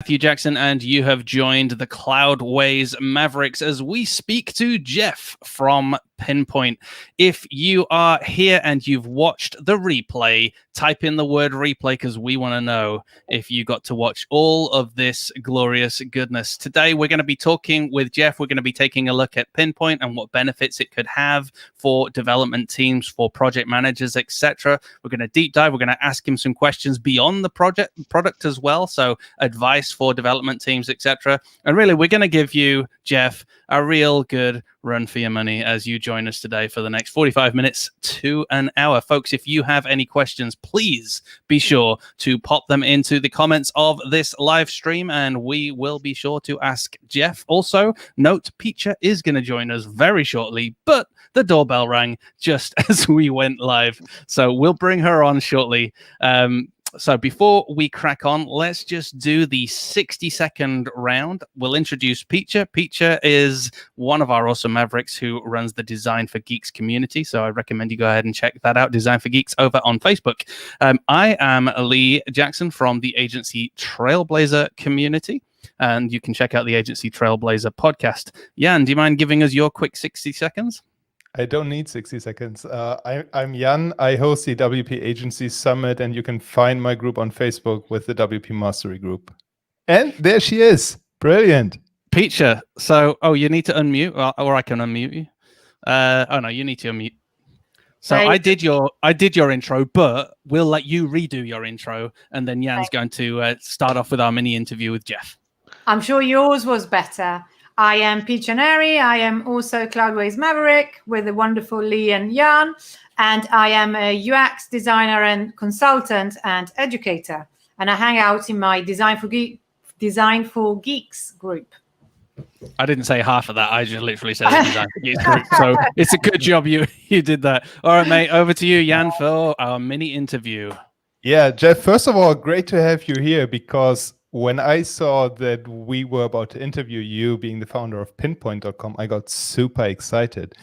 Matthew Jackson, and you have joined the Cloudways Mavericks as we speak to Jeff from Pinpoint. If you are here and you've watched the replay, type in the word replay because we want to know if you got to watch all of this glorious goodness. Today, we're going to be talking with Jeff. We're going to be taking a look at Pinpoint and what benefits it could have for development teams, for project managers, etc. We're going to deep dive. We're going to ask him some questions beyond the product as well. So advice for development teams, etc. And really, we're going to give you, Jeff, a real good run for your money as you join us today for the next 45 minutes to an hour. Folks, if you have any questions, please be sure to pop them into the comments of this live stream, and we will be sure to ask Jeff. Also, note, Peacher is going to join us very shortly, but the doorbell rang just as we went live, so we'll bring her on shortly. So before we crack on, let's just do the 60-second round. We'll introduce Peacher. Peacher is one of our awesome Mavericks who runs the Design for Geeks community. So I recommend you go ahead and check that out, Design for Geeks, over on Facebook. I am Lee Jackson from the agency Trailblazer community, and you can check out the agency Trailblazer podcast. Jan, do you mind giving us your quick 60 seconds? I don't need 60 seconds. I'm Jan. I host the WP Agency Summit, and you can find my group on Facebook with the WP Mastery Group. And there she is. Brilliant. Peacher, so, you need to unmute, or I can unmute you. No, you need to unmute. So I did your intro, but we'll let you redo your intro, and then Jan's going to start off with our mini interview with Jeff. I'm sure yours was better. I am Peacher Neri. I am also Cloudways Maverick with the wonderful Lee and Jan, and I am a UX designer and consultant and educator. And I hang out in my Design for Geeks group. I didn't say half of that. I just literally said Design for Geeks group. So it's a good job you did that. All right, mate. Over to you, Jan, for our mini interview. Yeah, Jeff. First of all, great to have you here because when I saw that we were about to interview you, being the founder of pinpoint.com, I got super excited.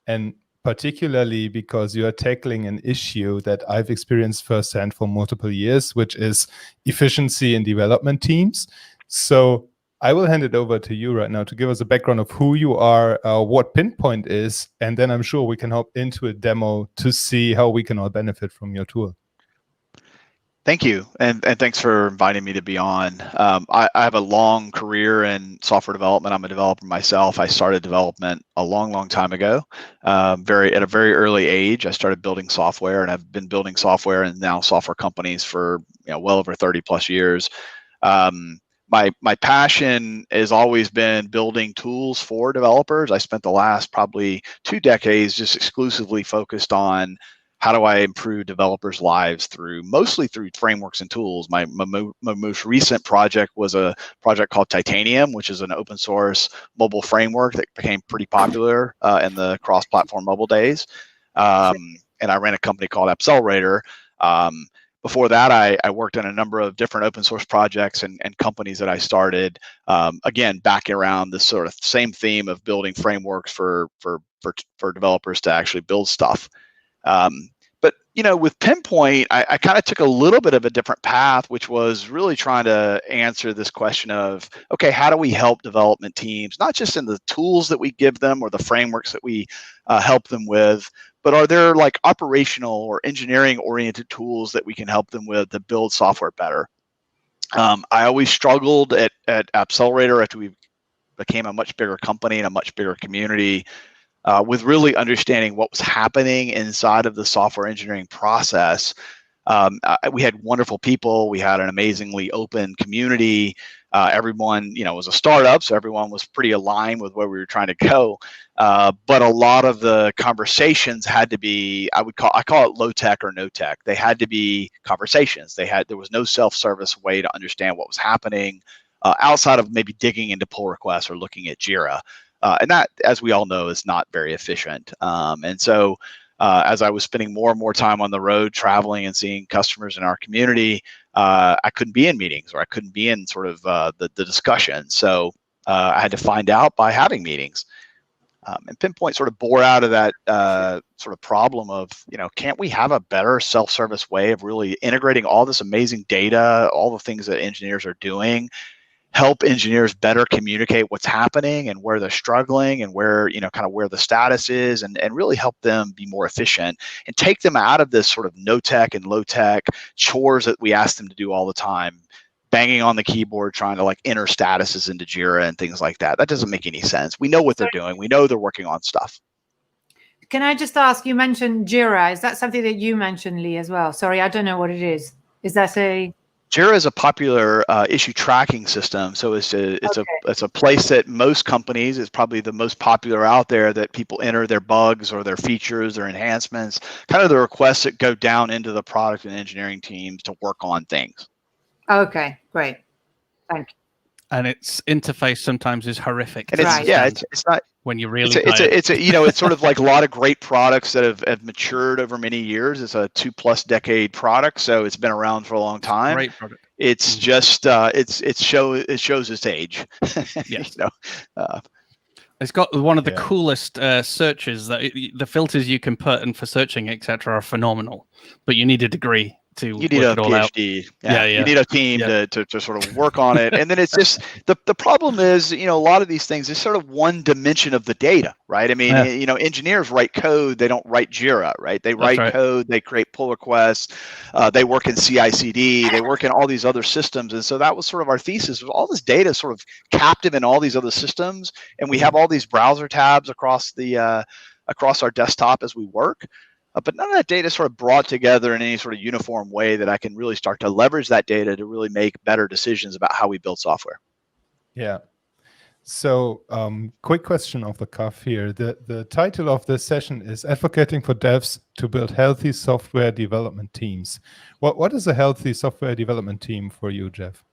And particularly because you are tackling an issue that I've experienced firsthand for multiple years, which is efficiency in development teams. So I will hand it over to you right now to give us a background of who you are, what Pinpoint is, and then I'm sure we can hop into a demo to see how we can all benefit from your tool. Thank you, and thanks for inviting me to be on. I have a long career in software development. I'm a developer myself. I started development a long time ago. At a very early age, I started building software, and I've been building software and now software companies for well over 30 plus years. My passion has always been building tools for developers. I spent the last probably 2 decades just exclusively focused on how do I improve developers' lives mostly through frameworks and tools. My most recent project was a project called Titanium, which is an open source mobile framework that became pretty popular in the cross-platform mobile days. And I ran a company called Accelerator. Before that, I worked on a number of different open source projects and companies that I started, again, back around this sort of same theme of building frameworks for developers to actually build stuff. But with Pinpoint, I kind of took a little bit of a different path, which was really trying to answer this question of, okay, how do we help development teams, not just in the tools that we give them or the frameworks that we help them with, but are there like operational or engineering oriented tools that we can help them with to build software better? I always struggled at Accelerator after we became a much bigger company and a much bigger community, with really understanding what was happening inside of the software engineering process. We had wonderful people. We had an amazingly open community. Everyone, was a startup, so everyone was pretty aligned with where we were trying to go. But a lot of the conversations had to be, I call it low tech or no tech. They had to be conversations. There was no self-service way to understand what was happening outside of maybe digging into pull requests or looking at Jira. And that, as we all know, is not very efficient. And so as I was spending more and more time on the road, traveling and seeing customers in our community, I couldn't be in meetings, or I couldn't be in sort of the discussion. So I had to find out by having meetings. And Pinpoint sort of bore out of that sort of problem of, can't we have a better self-service way of really integrating all this amazing data, all the things that engineers are doing, help engineers better communicate what's happening and where they're struggling and where, kind of where the status is, and really help them be more efficient and take them out of this sort of no tech and low tech chores that we ask them to do all the time, banging on the keyboard, trying to like enter statuses into Jira and things like that. That doesn't make any sense. We know what they're doing. We know they're working on stuff. Can I just ask, you mentioned Jira. Is that something that you mentioned, Lee, as well? Sorry, I don't know what it is. Is that a... Jira is a popular issue tracking system. So it's a place that most companies, is probably the most popular out there, that people enter their bugs or their features, their enhancements, kind of the requests that go down into the product and engineering teams to work on things. Okay, great. Thank you. And its interface sometimes is horrific. And it's not when you really it's sort of like a lot of great products that have matured over many years. It's a 2+ decade product, so it's been around for a long time. Great product. It's just it shows its age. Yes. It's got one of the coolest searches. That the filters you can put in for searching, etc., are phenomenal. But you need a degree. You need a PhD. You need a team to sort of work on it. And then it's just the problem is, a lot of these things is sort of one dimension of the data, right? I mean, engineers write code, they don't write Jira, right? They write code, they create pull requests, they work in CI/CD, they work in all these other systems. And so that was sort of our thesis, was all this data sort of captive in all these other systems, and we have all these browser tabs across our desktop as we work. But none of that data is sort of brought together in any sort of uniform way that I can really start to leverage that data to really make better decisions about how we build software. Yeah. So quick question off the cuff here. The title of this session is Advocating for Devs to Build Healthy Software Development Teams. What is a healthy software development team for you, Jeff?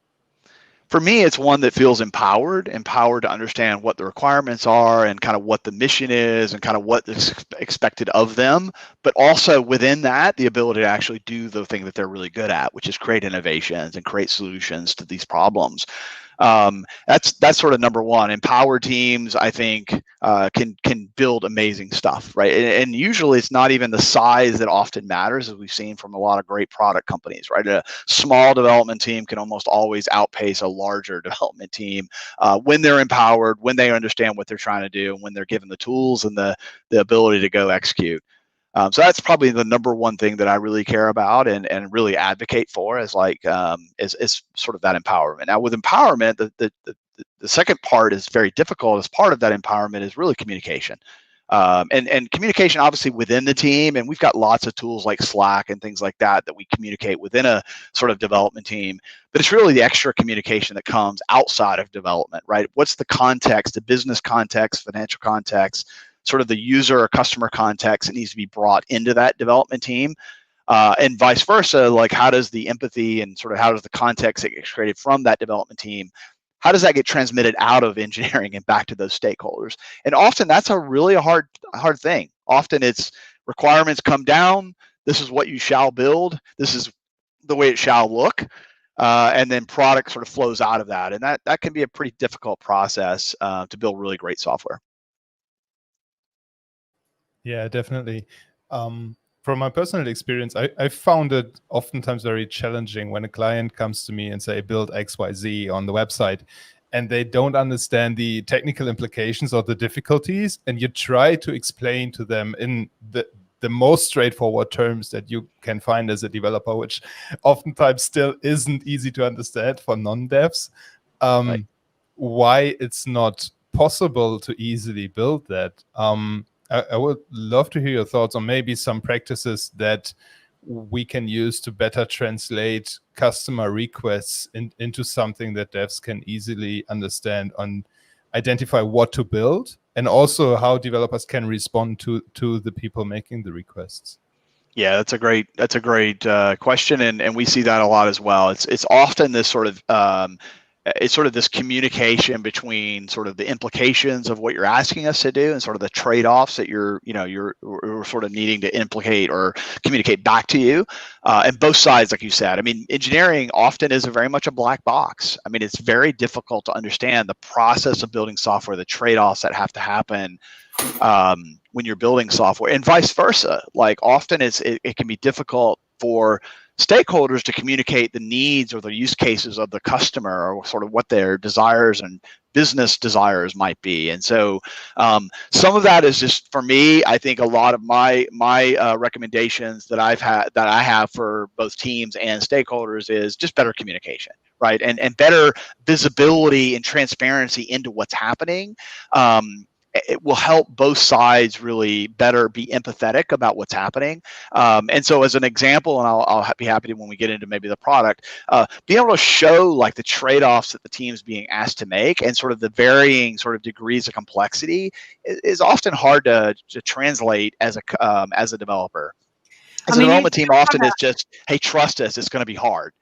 For me, it's one that feels empowered to understand what the requirements are and kind of what the mission is and kind of what is expected of them, but also within that, the ability to actually do the thing that they're really good at, which is create innovations and create solutions to these problems. That's sort of number one. Empowered teams, I think, can build amazing stuff, right? And usually it's not even the size that often matters, as we've seen from a lot of great product companies, right? A small development team can almost always outpace a larger development team when they're empowered, when they understand what they're trying to do, and when they're given the tools and the ability to go execute. So that's probably the number one thing that I really care about and really advocate for, is sort of that empowerment. Now, with empowerment, the second part is very difficult. As part of that empowerment is really communication, and communication obviously within the team. And we've got lots of tools like Slack and things like that we communicate within a sort of development team. But it's really the extra communication that comes outside of development, right? What's the context, the business context, financial context, sort of the user or customer context that needs to be brought into that development team, and vice versa. Like, how does the empathy and sort of how does the context that gets created from that development team, how does that get transmitted out of engineering and back to those stakeholders? And often that's a really hard thing. Often it's requirements come down. This is what you shall build. This is the way it shall look. And then product sort of flows out of that. And that can be a pretty difficult process to build really great software. Yeah, definitely. From my personal experience, I found it oftentimes very challenging when a client comes to me and say, build XYZ on the website, and they don't understand the technical implications or the difficulties, and you try to explain to them in the most straightforward terms that you can find as a developer, which oftentimes still isn't easy to understand for non-devs, why it's not possible to easily build that. I would love to hear your thoughts on maybe some practices that we can use to better translate customer requests into something that devs can easily understand and identify what to build, and also how developers can respond to the people making the requests. Yeah, that's a great question, and we see that a lot as well. It's often this sort of it's sort of this communication between sort of the implications of what you're asking us to do and sort of the trade-offs that you're sort of needing to implicate or communicate back to you. And both sides, like you said, I mean, engineering often is very much a black box. I mean, it's very difficult to understand the process of building software, the trade-offs that have to happen when you're building software, and vice versa. Like, often it can be difficult for stakeholders to communicate the needs or the use cases of the customer, or sort of what their desires and business desires might be. And so some of that is just, for me, I think a lot of my recommendations that I have for both teams and stakeholders is just better communication, right? And better visibility and transparency into what's happening. It will help both sides really better be empathetic about what's happening. And so as an example, and I'll be happy to, when we get into maybe the product, being able to show like the trade-offs that the team's being asked to make and sort of the varying sort of degrees of complexity is often hard to translate as a developer. As a development team, often it's just, hey, trust us, it's going to be hard.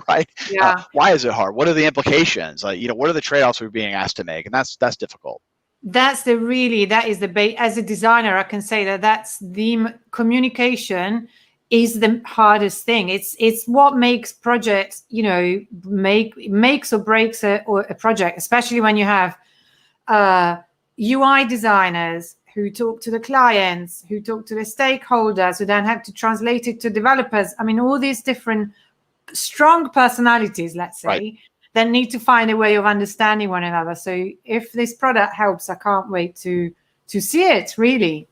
Right? Yeah. Why is it hard? What are the implications? Like, what are the trade-offs we're being asked to make? And that's difficult. That is the base. As a designer, I can say that's the communication is the hardest thing. It's what makes projects, makes or breaks a project, especially when you have UI designers who talk to the clients, who talk to the stakeholders, who then have to translate it to developers. I mean, all these different strong personalities, let's say, right, that need to find a way of understanding one another. So if this product helps, I can't wait to see it, really.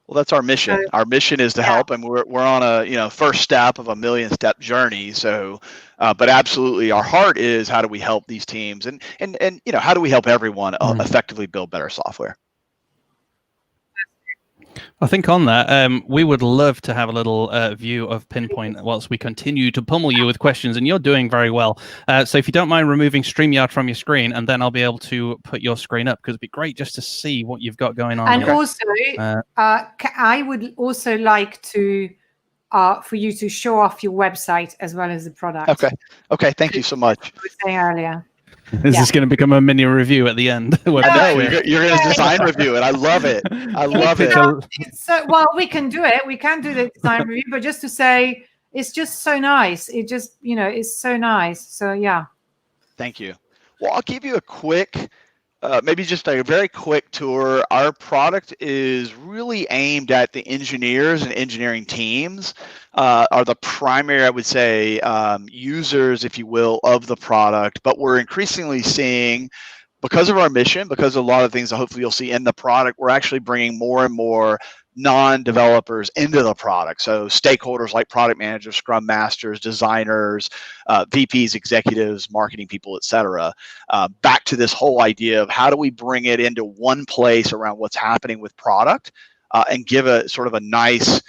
Well, that's our mission. Our mission is to help, and we're on a first step of a 1,000,000-step journey. So, but absolutely, our heart is how do we help these teams, and how do we help everyone effectively build better software. I think on that, we would love to have a little view of Pinpoint whilst we continue to pummel you with questions, and you're doing very well. So if you don't mind removing StreamYard from your screen, and then I'll be able to put your screen up, because it'd be great just to see what you've got going on. And also, I would also like to for you to show off your website as well as the product. Okay. Thank you so much. Like I was saying earlier. Is this going to become a mini review at the end? I know, you're going to design review it. I love it. Well, we can do it. We can do the design review, but just to say, it's just so nice. It just, it's so nice. So, yeah. Thank you. Well, I'll give you a quick, maybe just a very quick tour. Our product is really aimed at the engineers and engineering teams. Are the primary, I would say, users, if you will, of the product. But we're increasingly seeing, because of our mission, because of a lot of things that hopefully you'll see in the product, we're actually bringing more and more non-developers into the product. So stakeholders like product managers, scrum masters, designers, VPs, executives, marketing people, etc. Back to this whole idea of how do we bring it into one place around what's happening with product, and give a sort of a nice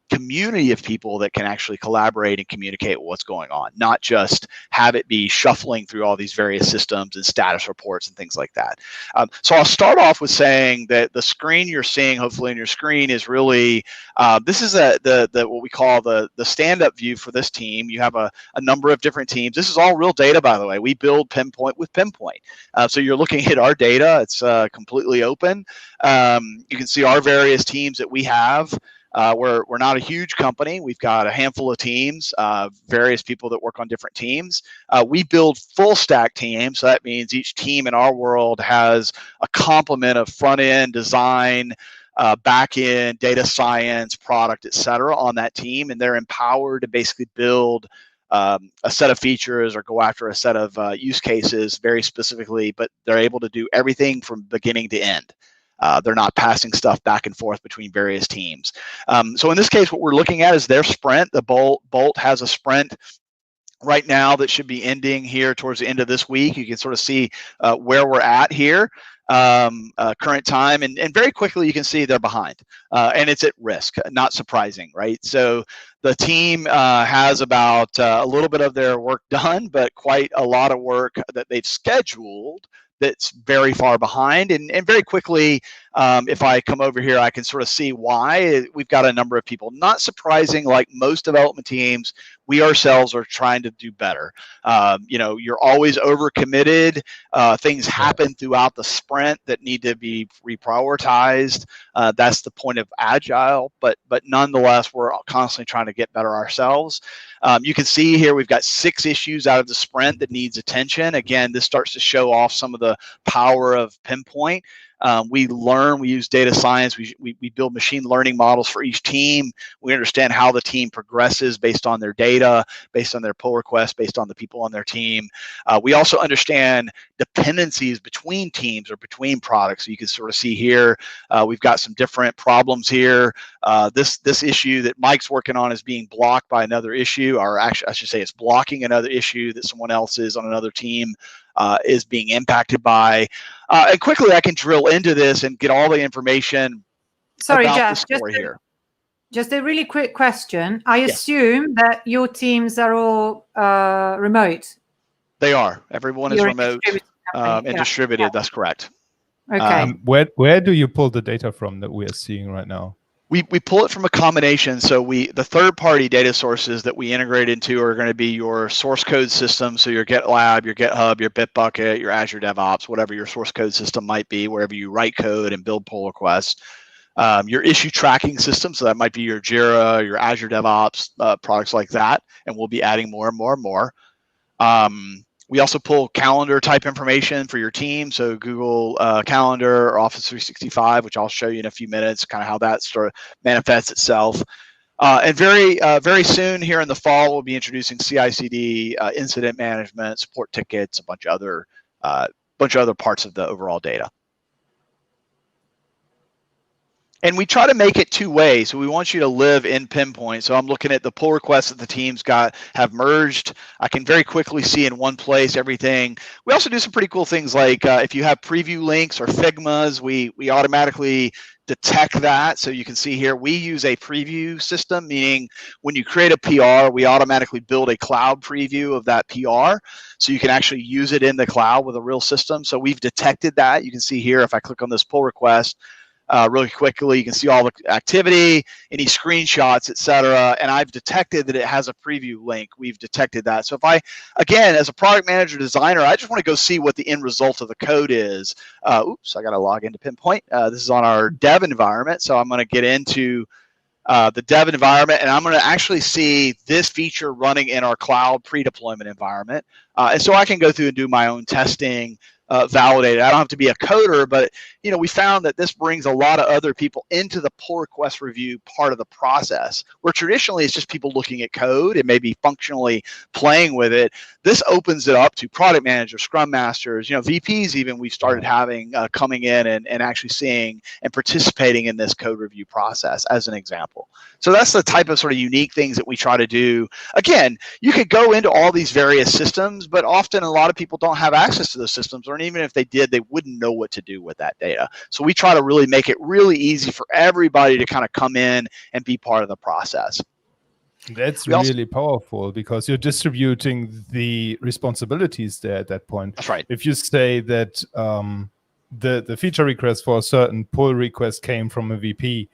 community of people that can actually collaborate and communicate what's going on, not just have it be shuffling through all these various systems and status reports and things like that. So I'll start off with saying that the screen you're seeing, hopefully on your screen, is really, this is the what we call the stand-up view for this team. You have a number of different teams. This is all real data, by the way. We build Pinpoint with Pinpoint. So you're looking at our data. It's completely open. You can see our various teams that we have. We're not a huge company. We've got a handful of teams, various people that work on different teams. We build full stack teams. So that means each team in our world has a complement of front end design, back end, data science, product, et cetera, on that team. And they're empowered to basically build a set of features or go after a set of use cases very specifically, but they're able to do everything from beginning to end. They're not passing stuff back and forth between various teams. So in this case, what we're looking at is their sprint. The Bolt has a sprint right now that should be ending here towards the end of this week. You can sort of see where we're at here, current time, and very quickly you can see they're behind, and it's at risk. Not surprising, right? So the team has about a little bit of their work done, but quite a lot of work that they've scheduled that's very far behind. And very quickly, if I come over here, I can sort of see why. We've got a number of people. Not surprising, like most development teams, we ourselves are trying to do better. You're always overcommitted. Things happen throughout the sprint that need to be reprioritized. That's the point of Agile, but nonetheless, we're constantly trying to get better ourselves. You can see here we've got 6 issues out of the sprint that needs attention. Again, this starts to show off some of the power of Pinpoint. We learn, we use data science, we build machine learning models for each team. We understand how the team progresses based on their data, based on their pull requests, based on the people on their team. We also understand dependencies between teams or between products. So you can sort of see here, we've got some different problems here. This issue that Mike's working on is being blocked by another issue, or actually I should say it's blocking another issue that someone else is on another team is being impacted by. And quickly I can drill into this and get all the information about Jeff, the story here. Just a really quick question. I assume that your teams are all remote. They are. Everyone is remote and distributed. Yeah. That's correct. Okay. Where do you pull the data from that we are seeing right now? We pull it from a combination. So the third-party data sources that we integrate into are going to be your source code system. So your GitLab, your GitHub, your Bitbucket, your Azure DevOps, whatever your source code system might be, wherever you write code and build pull requests. Your issue tracking system. So that might be your Jira, your Azure DevOps, products like that. And we'll be adding more and more and more. We also pull calendar type information for your team. So Google Calendar or Office 365, which I'll show you in a few minutes, kind of how that sort of manifests itself. And very soon here in the fall, we'll be introducing CI/CD, incident management, support tickets, a bunch of other parts of the overall data. And we try to make it two-way. So we want you to live in Pinpoint. So I'm looking at the pull requests that the teams have merged. I can very quickly see in one place everything. We also do some pretty cool things like if you have preview links or Figmas, we automatically detect that. So you can see here, we use a preview system, meaning when you create a PR, we automatically build a cloud preview of that PR. So you can actually use it in the cloud with a real system. So we've detected that. You can see here, if I click on this pull request, really quickly, you can see all the activity, any screenshots, etc. And I've detected that it has a preview link. We've detected that. So if again, as a product manager designer, I just want to go see what the end result of the code is. Oops, I got to log into Pinpoint. This is on our dev environment. So I'm going to get into the dev environment, and I'm going to actually see this feature running in our cloud pre-deployment environment. And so I can go through and do my own testing, validate it. I don't have to be a coder, but we found that this brings a lot of other people into the pull request review part of the process, where traditionally it's just people looking at code and maybe functionally playing with it. This opens it up to product managers, scrum masters, VPs even we've started having coming in and actually seeing and participating in this code review process as an example. So that's the type of sort of unique things that we try to do. Again, you could go into all these various systems, but often a lot of people don't have access to those systems, or even if they did, they wouldn't know what to do with that data. So we try to really make it really easy for everybody to kind of come in and be part of the process. That's really powerful, because you're distributing the responsibilities there at that point. That's right. If you say that the feature request for a certain pull request came from a VP,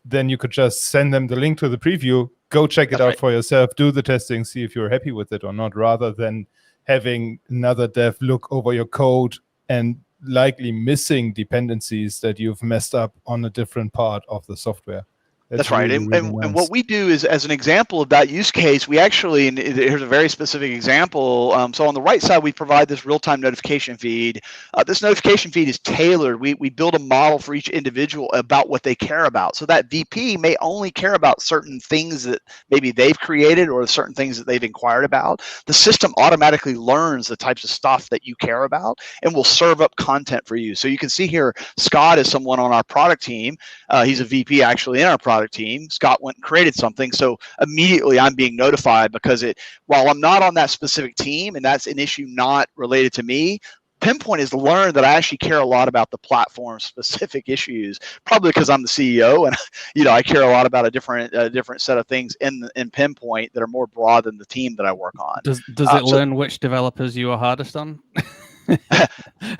then you could just send them the link to the preview, go check it out for yourself, do the testing, see if you're happy with it or not, rather than having another dev look over your code and likely missing dependencies that you've messed up on a different part of the software. That's right. Really, really nice. And what we do is, as an example of that use case, we actually, and here's a very specific example. So on the right side, we provide this real-time notification feed. This notification feed is tailored. We build a model for each individual about what they care about. So that VP may only care about certain things that maybe they've created or certain things that they've inquired about. The system automatically learns the types of stuff that you care about and will serve up content for you. So you can see here, Scott is someone on our product team. He's a VP actually in our product team. Scott went and created something, so immediately I'm being notified, because while I'm not on that specific team and that's an issue not related to me, Pinpoint has learned that I actually care a lot about the platform specific issues, probably because I'm the CEO and I care a lot about a different set of things in Pinpoint that are more broad than the team that I work on. Does it learn which developers you are hardest on?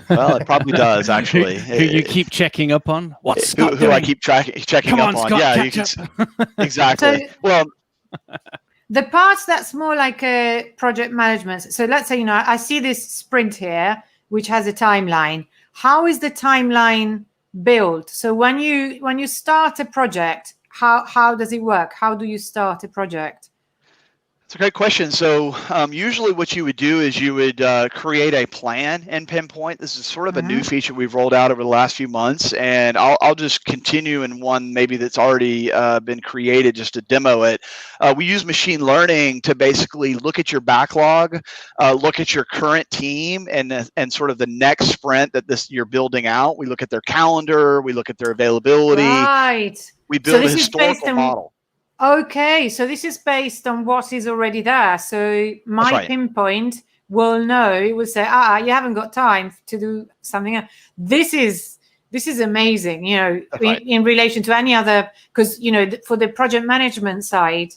Well, it probably does, actually. Who you keep checking up on? What's Scott who doing? I keep checking Come up on. Scott, Yeah, you can, exactly. So, the parts that's more like a project management. So let's say, I see this sprint here, which has a timeline. How is the timeline built? So when you start a project, how does it work? How do you start a project? It's a great question. So usually what you would do is you would create a plan in Pinpoint. This is sort of a new feature we've rolled out over the last few months, and I'll just continue in one maybe that's already been created just to demo it. We use machine learning to basically look at your backlog, look at your current team, and sort of the next sprint that you're building out. We look at their calendar, we look at their availability. Right. We build a historical model. Okay, so this is based on what is already there. So my Pinpoint will know, it will say, you haven't got time to do something else. This is amazing, you know, in relation to any other, because, you know, for the project management side,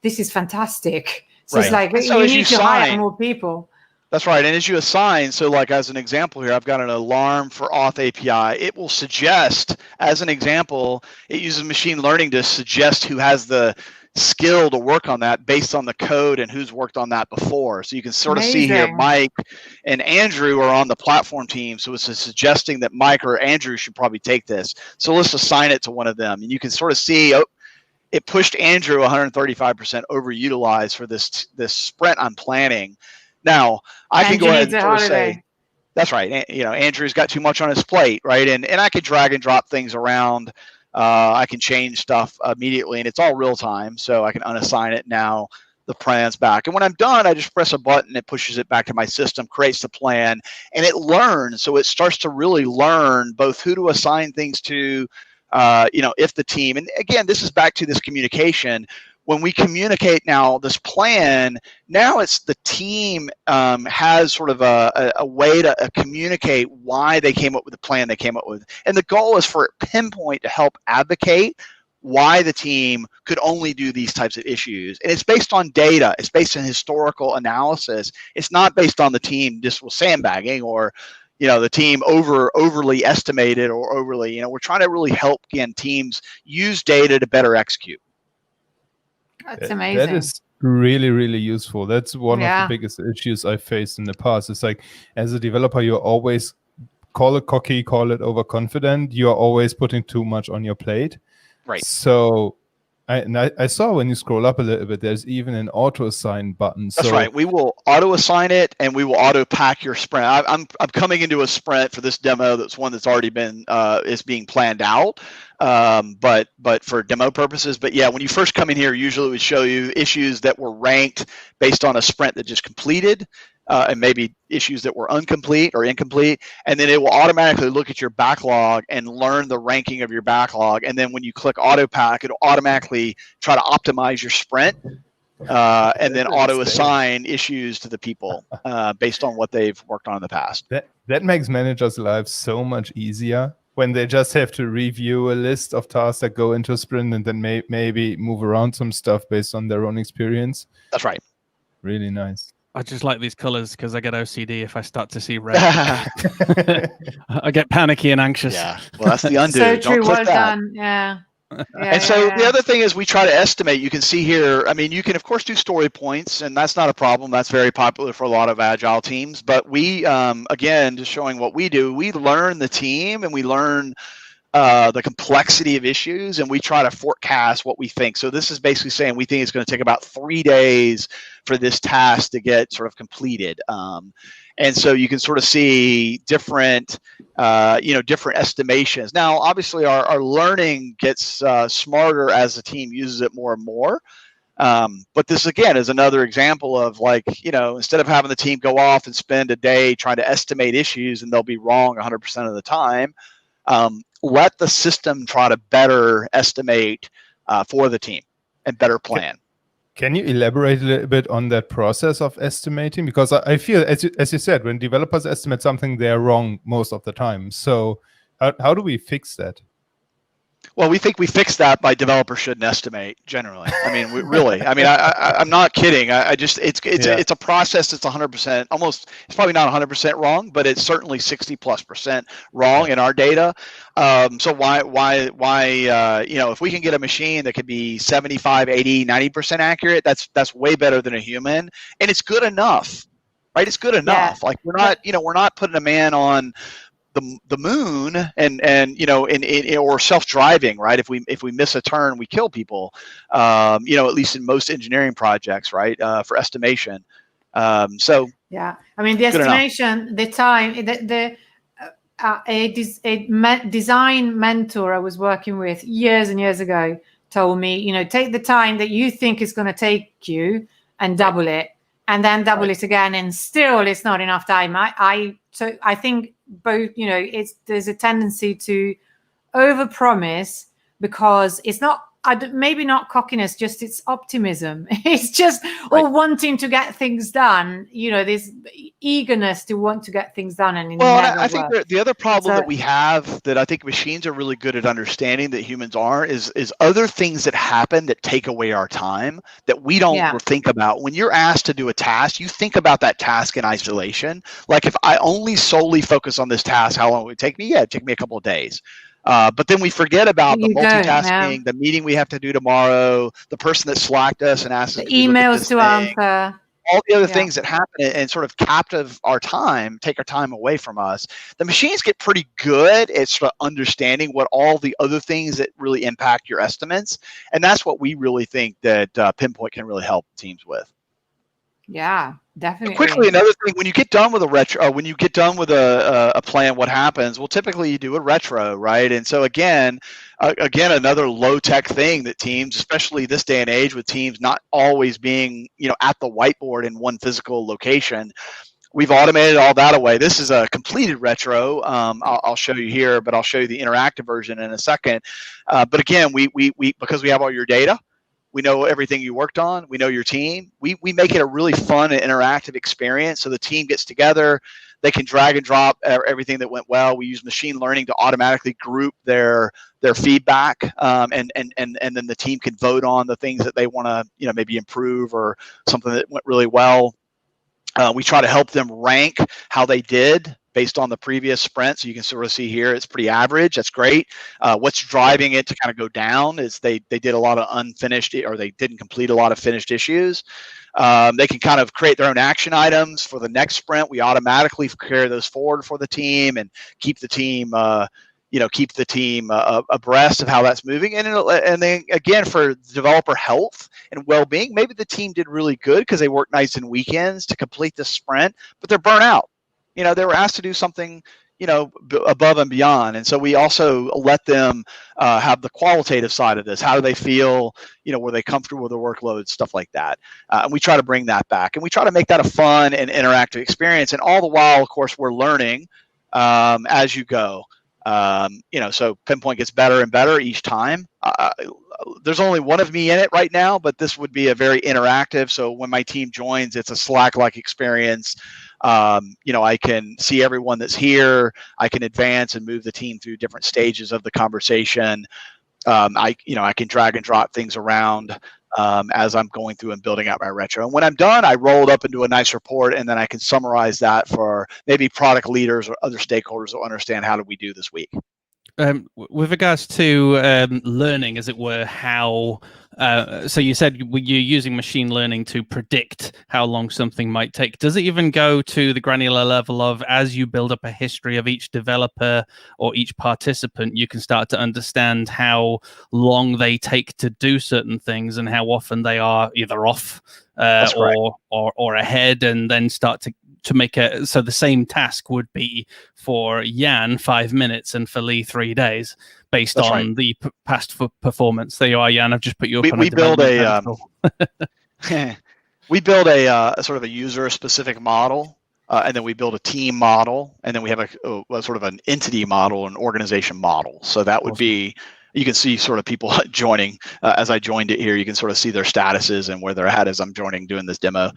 this is fantastic. So it's like, you need to hire more people. That's right. And as you assign, so like as an example here, I've got an alarm for auth API. It will suggest, as an example, it uses machine learning to suggest who has the skill to work on that based on the code and who's worked on that before. So you can sort of see here, Mike and Andrew are on the platform team. So it's suggesting that Mike or Andrew should probably take this. So let's assign it to one of them. And you can sort of see, it pushed Andrew 135% overutilized for this sprint I'm planning. Now, I can go ahead and sort of say, that's right. You know, Andrew's got too much on his plate, right? And I could drag and drop things around. I can change stuff immediately, and it's all real time. So I can unassign it now. The plan's back. And when I'm done, I just press a button. It pushes it back to my system, creates the plan, and it learns. So it starts to really learn both who to assign things to, you know, if the team. And again, this is back to this communication. When we communicate now this plan, now it's the team has sort of a way to communicate why they came up with the plan they came up with. And the goal is for Pinpoint to help advocate why the team could only do these types of issues. And it's based on data. It's based on historical analysis. It's not based on the team just sandbagging or, you know, the team overly estimated or overly, you know, we're trying to really help, again, teams use data to better execute. That's amazing. That is really, really useful. That's one of the biggest issues I faced in the past. It's like, as a developer, you're always, call it cocky, call it overconfident. You're always putting too much on your plate. Right. So I saw when you scroll up a little bit, there's even an auto assign button. That's right. We will auto assign it, and we will auto pack your sprint. I'm coming into a sprint for this demo. That's one that's already been is being planned out, but for demo purposes. But yeah, when you first come in here, usually it would show you issues that were ranked based on a sprint that just completed. And maybe issues that were incomplete, and then it will automatically look at your backlog and learn the ranking of your backlog. And then when you click auto pack, it'll automatically try to optimize your sprint, and then auto assign issues to the people based on what they've worked on in the past. That makes managers' lives so much easier when they just have to review a list of tasks that go into a sprint and then maybe move around some stuff based on their own experience. That's right. Really nice. I just like these colors because I get OCD if I start to see red. I get panicky and anxious. Yeah, well, that's the undo. So true. Don't click Well that. done. Yeah. And so the other thing is we try to estimate. You can see here, I mean, you can, of course, do story points, and that's not a problem. That's very popular for a lot of agile teams. But we, again, just showing what we do, we learn the team and we learn the complexity of issues, and we try to forecast what we think. So this is basically saying we think it's going to take about 3 days for this task to get sort of completed. And so you can sort of see different, different estimations. Now, obviously, our learning gets smarter as the team uses it more and more. But this, again, is another example of, like, instead of having the team go off and spend a day trying to estimate issues and they'll be wrong 100% of the time, let the system try to better estimate for the team and better plan. Can you elaborate a little bit on that process of estimating? Because I feel, as you said, when developers estimate something, they're wrong most of the time. So how do we fix that? Well, we think we fix that by developers shouldn't estimate generally. I mean, I'm not kidding. It's a process that's 100%, almost, it's probably not 100% wrong, but it's certainly 60+% wrong in our data. So why, if we can get a machine that could be 75, 80, 90% accurate, that's way better than a human, and it's good enough, right? It's good enough. Yeah. Like we're not putting a man on the moon and or self-driving, right? If we miss a turn, we kill people. At least in most engineering projects, right? For estimation. So yeah, I mean, the estimation, the time, a design mentor I was working with years and years ago told me, take the time that you think is going to take you and double it, and then double it again, and still it's not enough time. So I think both, there's a tendency to overpromise because it's not, maybe not cockiness, just it's optimism. It's just or wanting to get things done. There's eagerness to want to get things done, and I think the other problem that we have that I think machines are really good at understanding that humans aren't is other things that happen that take away our time that we don't think about. When you're asked to do a task, you think about that task in isolation. Like if I only solely focus on this task, how long would it take me? Yeah, it'd take me a couple of days. But then we forget about the multitasking, the meeting we have to do tomorrow, the person that slacked us and asked us the emails to answer, all the other things that happen and sort of captive our time, take our time away from us. The machines get pretty good at sort of understanding what all the other things that really impact your estimates. And that's what we really think that Pinpoint can really help teams with. Yeah, definitely. Quickly, another thing: when you get done with a plan, what happens? Well, typically you do a retro, right? And so again, another low-tech thing that teams, especially this day and age, with teams not always being at the whiteboard in one physical location, we've automated all that away. This is a completed retro. I'll show you here, but I'll show you the interactive version in a second. But again, we because we have all your data. We know everything you worked on. We know your team. We make it a really fun and interactive experience. So the team gets together. They can drag and drop everything that went well. We use machine learning to automatically group their feedback, and then the team can vote on the things that they want to maybe improve or something that went really well. We try to help them rank how they did based on the previous sprint. So you can sort of see here, it's pretty average. That's great. What's driving it to kind of go down is they did a lot of unfinished, or they didn't complete a lot of finished issues. They can kind of create their own action items for the next sprint. We automatically carry those forward for the team and keep the team, abreast of how that's moving. And then again, for developer health and well-being, maybe the team did really good because they worked nights and weekends to complete the sprint, but they're burnt out. They were asked to do something, above and beyond. And so we also let them have the qualitative side of this. How do they feel? Were they comfortable with the workload, stuff like that. And we try to bring that back. And we try to make that a fun and interactive experience. And all the while, of course, we're learning as you go. So Pinpoint gets better and better each time. There's only one of me in it right now, but this would be a very interactive. So when my team joins, it's a Slack-like experience. I can see everyone that's here. I can advance and move the team through different stages of the conversation. I can drag and drop things around as I'm going through and building out my retro. And when I'm done, I roll it up into a nice report, and then I can summarize that for maybe product leaders or other stakeholders to understand how did we do this week. With regards to learning, as it were, how so you said you're using machine learning to predict how long something might take. Does it even go to the granular level of, as you build up a history of each developer or each participant, you can start to understand how long they take to do certain things and how often they are either off or ahead, and then start to make so the same task would be for Jan 5 minutes and for Lee 3 days based on the past performance. There you are, Jan. I've just put you up on we build we build a sort of a user specific model, and then we build a team model, and then we have a sort of an entity model, an organization model. So that would be, you can see sort of people joining as I joined it here. You can sort of see their statuses and where they're at as I'm doing this demo.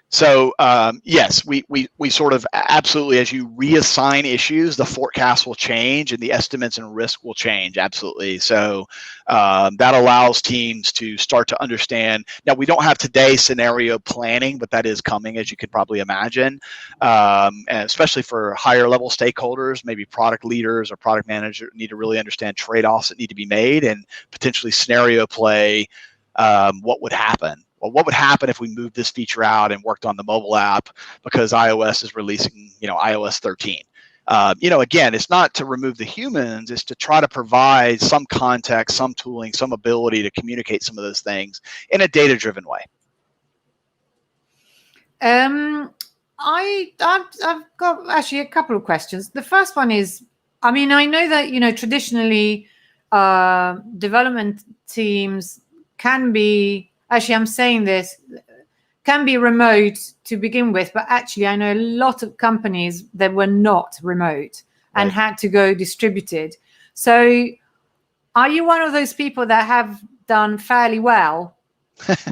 So yes, we sort of absolutely, as you reassign issues, the forecast will change and the estimates and risk will change. Absolutely. So that allows teams to start to understand. Now, we don't have today scenario planning, but that is coming, as you could probably imagine, and especially for higher level stakeholders, maybe product leaders or product managers need to really understand trade-offs that need to be made and potentially scenario play what would happen. Well, what would happen if we moved this feature out and worked on the mobile app because iOS is releasing, iOS 13? Again, it's not to remove the humans, it's to try to provide some context, some tooling, some ability to communicate some of those things in a data-driven way. I've got actually a couple of questions. The first one is, I mean, I know that, traditionally development teams can be, actually I'm saying this, can be remote to begin with, but actually I know a lot of companies that were not remote and had to go distributed. So are you one of those people that have done fairly well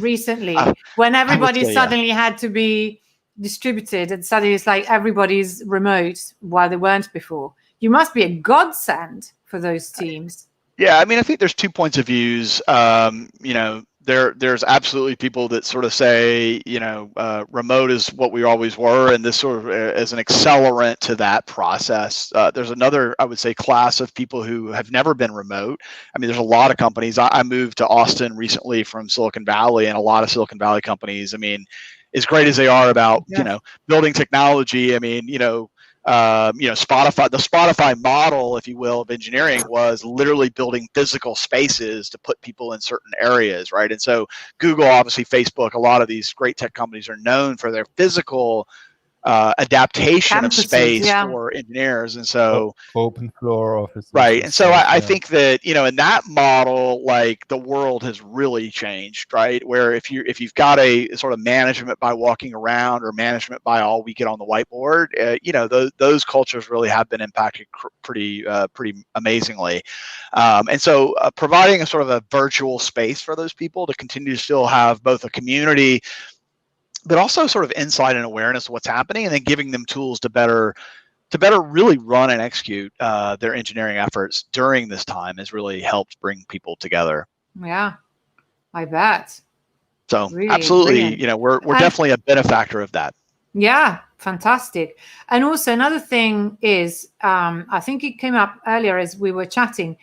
recently when everybody suddenly had to be distributed and suddenly it's like everybody's remote while they weren't before? You must be a godsend for those teams. Yeah, I mean, I think there's 2 points of views. There's absolutely people that sort of say, remote is what we always were, and this sort of as an accelerant to that process. There's another, I would say, class of people who have never been remote. I mean, there's a lot of companies. I moved to Austin recently from Silicon Valley, and a lot of Silicon Valley companies, I mean, as great as they are about, building technology, I mean, Spotify, the Spotify model, if you will, of engineering was literally building physical spaces to put people in certain areas, right? And so Google, obviously Facebook, a lot of these great tech companies are known for their physical adaptation campuses, of space for engineers. And so open floor offices. Right. And so I think that, in that model, like the world has really changed, right? Where if you've got a sort of management by walking around or management by all we get on the whiteboard, those cultures really have been impacted pretty amazingly. And so providing a sort of a virtual space for those people to continue to still have both a community, but also sort of insight and awareness of what's happening, and then giving them tools to better really run and execute their engineering efforts during this time has really helped bring people together. Yeah, I bet. So really, absolutely, brilliant. We're definitely a benefactor of that. Yeah, fantastic. And also another thing is, I think it came up earlier as we were chatting.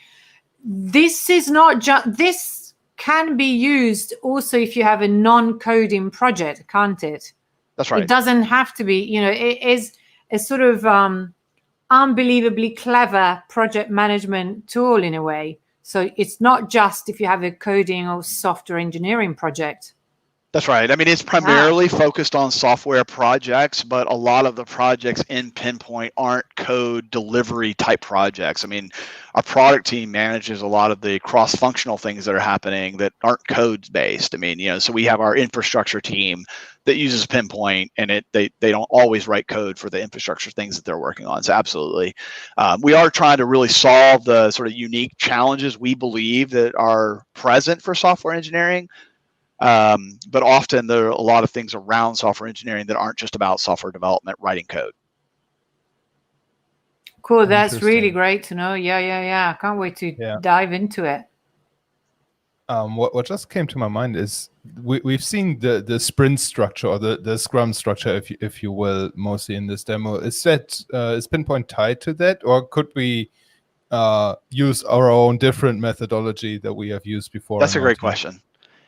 This is not just this. Can be used also if you have a non-coding project, can't it? That's right. It doesn't have to be, it is a sort of unbelievably clever project management tool in a way. So it's not just if you have a coding or software engineering project. That's right. I mean, it's primarily focused on software projects, but a lot of the projects in Pinpoint aren't code delivery type projects. I mean, our product team manages a lot of the cross-functional things that are happening that aren't code based. I mean, so we have our infrastructure team that uses Pinpoint, and they don't always write code for the infrastructure things that they're working on. So absolutely. We are trying to really solve the sort of unique challenges we believe that are present for software engineering. But often there are a lot of things around software engineering that aren't just about software development, writing code. Cool. That's really great to know. Yeah. Can't wait to dive into it. What just came to my mind is we've seen the sprint structure or the Scrum structure, if you will, mostly in this demo. Is Pinpoint tied to that, or could we use our own different methodology that we have used before? That's a great question.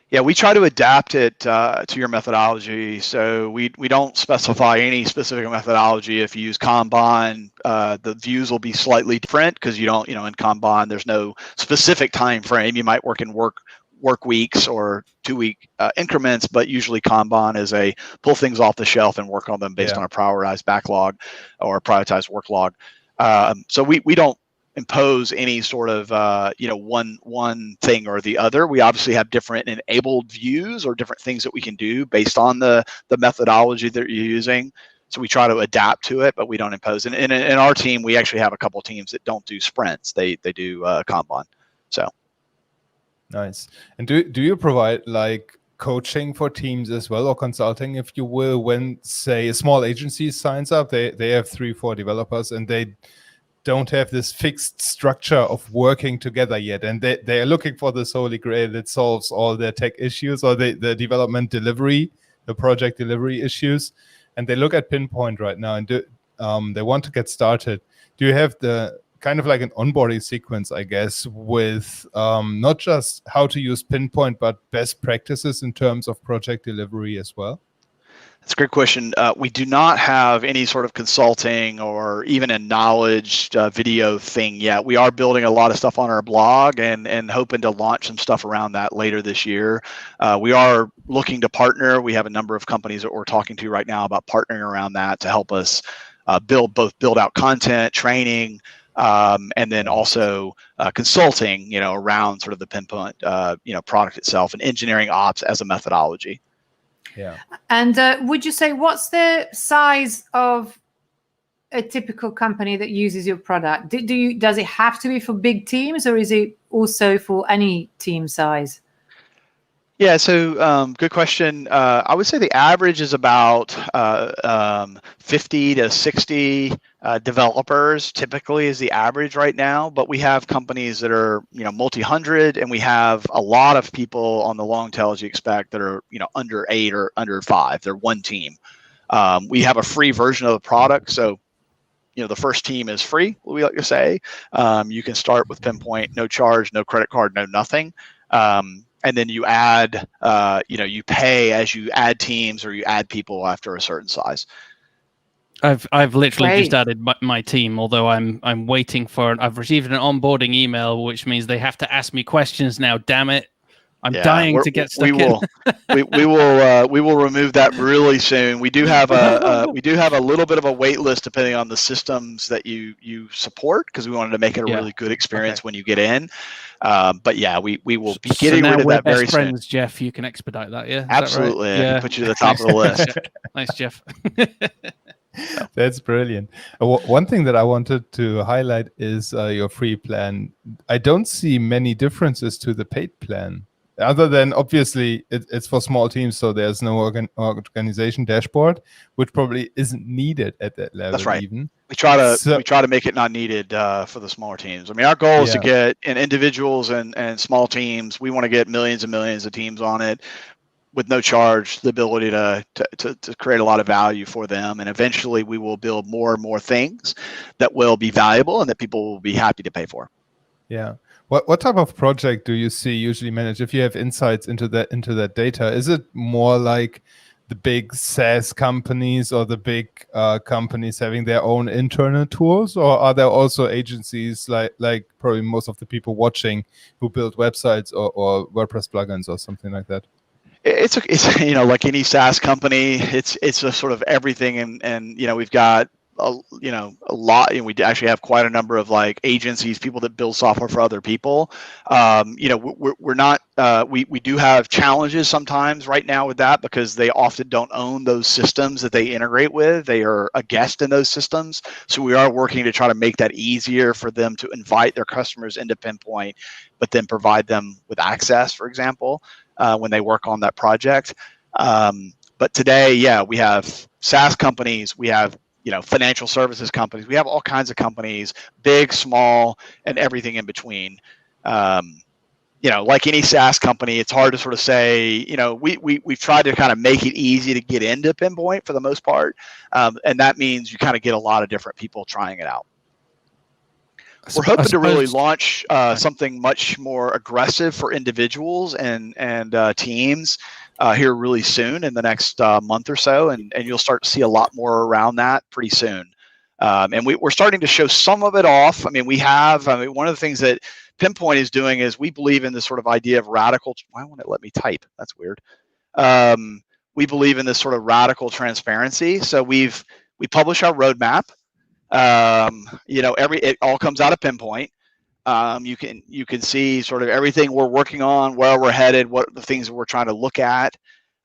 Yeah, we try to adapt it to your methodology. So we don't specify any specific methodology. If you use Kanban, the views will be slightly different because you don't, in Kanban, there's no specific time frame. You might work in work weeks or 2-week increments, but usually Kanban is a pull things off the shelf and work on them based on a prioritized backlog or a prioritized work log. So we don't impose any sort of one thing or the other. We obviously have different enabled views or different things that we can do based on the methodology that you're using. So we try to adapt to it, but we don't impose. And in our team, we actually have a couple of teams that don't do sprints. They do Kanban. So nice. And do you provide like coaching for teams as well, or consulting, if you will, when say a small agency signs up, they have 3-4 developers and they don't have this fixed structure of working together yet, and they are looking for this holy grail that solves all their tech issues or the development delivery, the project delivery issues, and they look at Pinpoint right now and they want to get started. Do you have the kind of like an onboarding sequence, I guess, with not just how to use Pinpoint, but best practices in terms of project delivery as well? That's a great question. We do not have any sort of consulting or even a knowledge video thing yet. We are building a lot of stuff on our blog and hoping to launch some stuff around that later this year. We are looking to partner. We have a number of companies that we're talking to right now about partnering around that to help us build out content, training, and then also consulting, around sort of the pinpoint, product itself and engineering ops as a methodology. Yeah. And would you say what's the size of a typical company that uses your product? Does it have to be for big teams, or is it also for any team size? Yeah, so good question. I would say the average is about 50 to 60 developers typically is the average right now, but we have companies that are, multi-hundred, and we have a lot of people on the long tail, as you expect, that are, under 8 or under 5. They're one team. We have a free version of the product, so the first team is free, we like to say. You can start with Pinpoint, no charge, no credit card, no nothing. And then you add, you pay as you add teams or you add people after a certain size. I've literally Great. just added my team, although I'm waiting for. I've received an onboarding email, which means they have to ask me questions now. Damn it! I'm dying to get stuck in. we will remove that really soon. We do have a little bit of a wait list depending on the systems that you support, because we wanted to make it a really good experience when you get in. But yeah, we will be getting rid of that very soon. Friends, Jeff, you can expedite that, yeah? Is absolutely. That right? Yeah. Put you to the top of the list. Nice, Jeff. That's brilliant. One thing that I wanted to highlight is your free plan. I don't see many differences to the paid plan, other than obviously it's for small teams, so there's no organization dashboard, which probably isn't needed at that level. That's right. Even we try to make it not needed for the smaller teams. I mean, our goal is to get in individuals and small teams. We want to get millions and millions of teams on it with no charge, the ability to create a lot of value for them. And eventually we will build more and more things that will be valuable and that people will be happy to pay for. Yeah. What type of project do you see usually managed? If you have insights into that data, is it more like the big SaaS companies or the big companies having their own internal tools, or are there also agencies like probably most of the people watching who build websites or WordPress plugins or something like that? It's like any SaaS company, it's a sort of everything, and we've got a lot, and we actually have quite a number of like agencies, people that build software for other people. We're not we do have challenges sometimes right now with that, because they often don't own those systems that they integrate with. They are a guest in those systems, so we are working to try to make that easier for them to invite their customers into Pinpoint, but then provide them with access, for example, when they work on that project. But today, we have SaaS companies, we have financial services companies, we have all kinds of companies, big, small, and everything in between. Like any SaaS company, it's hard to sort of say, we've tried to kind of make it easy to get into Pinpoint for the most part. And that means you kind of get a lot of different people trying it out. We're hoping to really launch something much more aggressive for individuals and teams here really soon in the next month or so, and you'll start to see a lot more around that pretty soon. And we're starting to show some of it off. I mean, one of the things that Pinpoint is doing is we believe in this sort of idea of radical. Why won't it let me type? That's weird. We believe in this sort of radical transparency. So we publish our roadmap. It all comes out of Pinpoint. You can see sort of everything we're working on, where we're headed, what the things that we're trying to look at,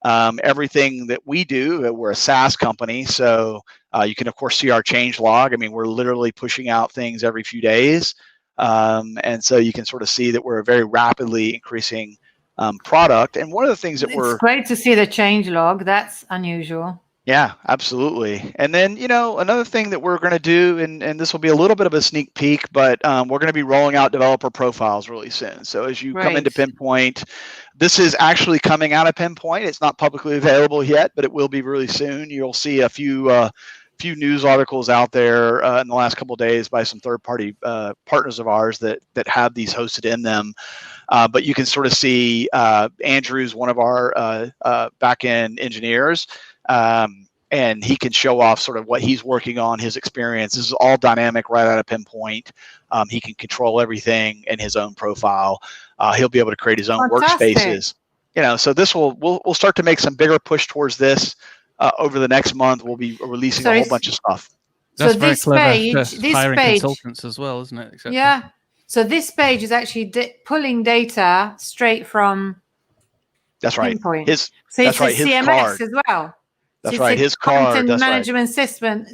everything that we do. We're a SaaS company, so you can of course see our change log. I mean, we're literally pushing out things every few days, and so you can sort of see that we're a very rapidly increasing product. And one of the things that it's great to see the change log. That's unusual. Yeah, absolutely. And then, another thing that we're going to do, and this will be a little bit of a sneak peek, but we're going to be rolling out developer profiles really soon. So as you come into Pinpoint, this is actually coming out of Pinpoint. It's not publicly available yet, but it will be really soon. You'll see a few news articles out there in the last couple of days by some third-party partners of ours that have these hosted in them. But you can sort of see Andrew's one of our back-end engineers. And he can show off sort of what he's working on, his experience. This is all dynamic right out of Pinpoint. He can control everything in his own profile. He'll be able to create his own workspaces. So this we'll start to make some bigger push towards this over the next month. We'll be releasing a whole bunch of stuff. That's so very this clever. page, this hiring page, consultants as well, isn't it? Exactly. Yeah. So this page is actually pulling data straight from That's right. Pinpoint. His So that's it's right. a His CMS card. as well. That's so right. It's His a card. content That's right. management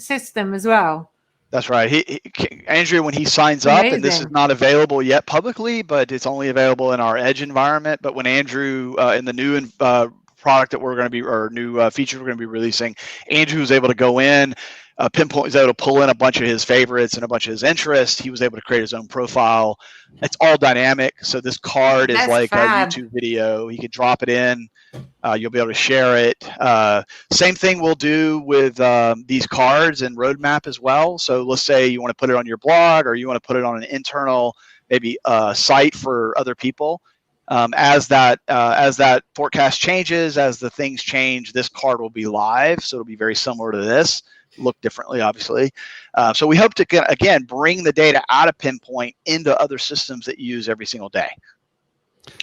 system as well. That's right. Andrew, when he signs up, and this is not available yet publicly, but it's only available in our Edge environment. But when Andrew, in the new product that we're going to be, or new feature we're going to be releasing, Andrew was able to go in. Pinpoint was able to pull in a bunch of his favorites and a bunch of his interests. He was able to create his own profile. It's all dynamic. So this card is like a YouTube video. He could drop it in. You'll be able to share it. Same thing we'll do with these cards and roadmap as well. So let's say you want to put it on your blog, or you want to put it on an internal maybe site for other people. As that forecast changes, as the things change, this card will be live. So it'll be very similar to this. Look differently, obviously. So we hope to, again, bring the data out of Pinpoint into other systems that you use every single day.